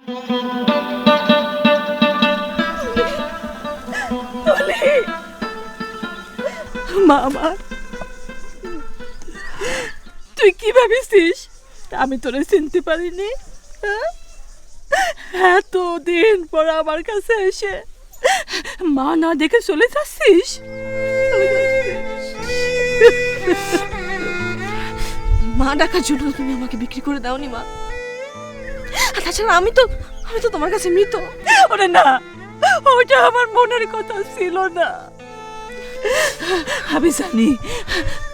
মা আমার, তুই কি ভাবিস আমি তোরে চিনতে পারিনি? এতদিন পর আমার কাছে এসে মা না দেখে চলে যাচ্ছিস? মা ডাকার জন্য তুমি আমাকে বিক্রি করে দাওনি মা। তাছাড়া আমি তো তোমার কাছে মৃত। ওরে না, ওটা আমার মনের কথা ছিল না। আমি জানি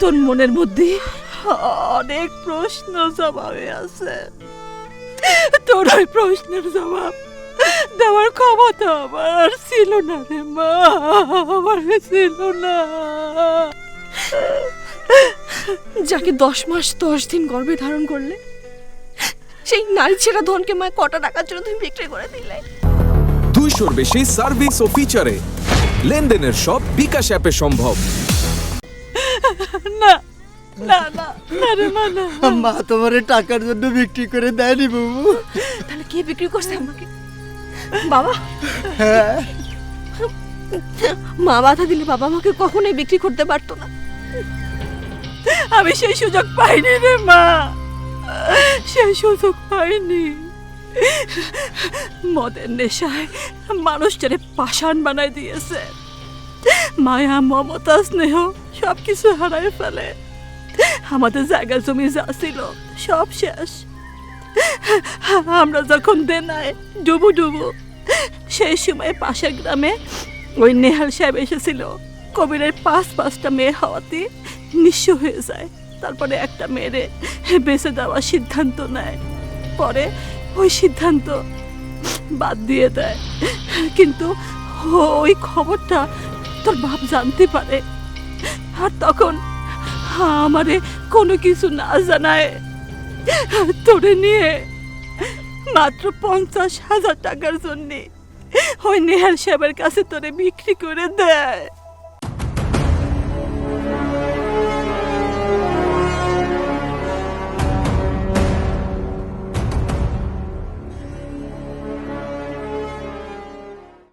তোর মনের মধ্যে অনেক প্রশ্ন জবাবে আছে। তোর ওই প্রশ্নের জবাব দেওয়ার ক্ষমতা আমার ছিল না রে মা, আমার ছিল না। যাকে 10 মাস 10 দিন গর্ভে ধারণ করলে, সেই নারী ছেড়া ধনকে মা কটা টাকার জন্য তুমি বিক্রি করে দিলে? 200-র বেশি সার্ভিস ও ফিচারে লেনদেনের সব বিকাশ অ্যাপে সম্ভব। না না না না রে মা, না। মা তোমার টাকার জন্য বিক্রি করে দেয়নি বাবু। তাহলে কে বিক্রি করছে আমাকে? বাবা? হ্যাঁ, মা বাধা দিলে বাবা আমাকে কখনোই বিক্রি করতে পারতো না। আমি সেই সুযোগ পাইনি রে মা, সেই সুযোগ পাইনি। মদের নেশায় মানুষটারে পাষাণ বানায় দিয়েছে। মায়া, মমতা, স্নেহ সবকিছু হারায় ফেলে। আমাদের জায়গা জমি যা ছিল সব শেষ। আমরা যখন দেনায় ডুবু ডুবু, সেই সময় পাশের গ্রামে ওই নেহাল সাহেব এসেছিল। কবিরের 5-5টা মেয়ে হওয়াতে নিঃস্ব হয়ে যায়। তারপরে একটা মেয়েরে বেঁচে দেওয়ার সিদ্ধান্ত নেয়। পরে ওই সিদ্ধান্ত বাদ দিয়ে দেয়, কিন্তু ওই খবরটা তোর বাপ জানতে পারে। আর তখন আমারে কোনো কিছু না জানায় তোরে নিয়ে মাত্র 50,000 টাকার জন্যে ওই নেহাল সাহেবের কাছে তোরে বিক্রি করে দেয়।